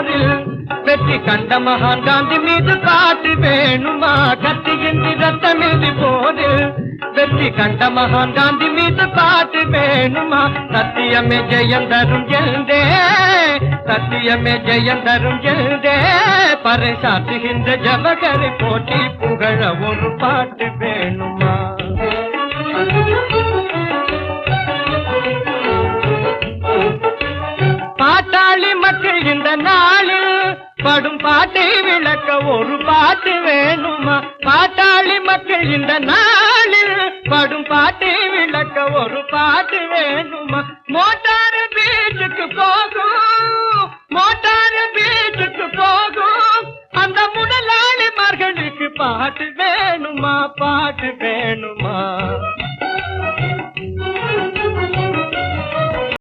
போரில் வெற்றி கண்ட மகான் காந்தி மீது பாட்டு வேணுமா? கத்தியின்றி ரத்தமின்றி போரில் வெற்றி கண்ட மகான் காந்தி மீது பாட்டு வேணுமா? சத்தியமே ஜெயம் தரும் எழுந்தே, சத்தியமே ஜெயம் தரும் எழுந்தே, பறை சாற்றுகின்ற ஜவகரை போற்றி புகழ ஒரு பாட்டு வேணுமா? பாட்டாளி மக்கள் இந்த நாளில் படும் பாட்டை விளக்க ஒரு பாட்டு வேணுமா? பாட்டாளி மக்கள் இந்த நாளில் படும் பாட்டை விளக்க ஒரு பாட்டு வேணுமா? மோட்டார் பீச்சுக்கு போகும், மோட்டார் பீச்சுக்கு போகும் அந்த முதலாளிமார்களுக்கு பாட்டு வேணுமா? பாட்டு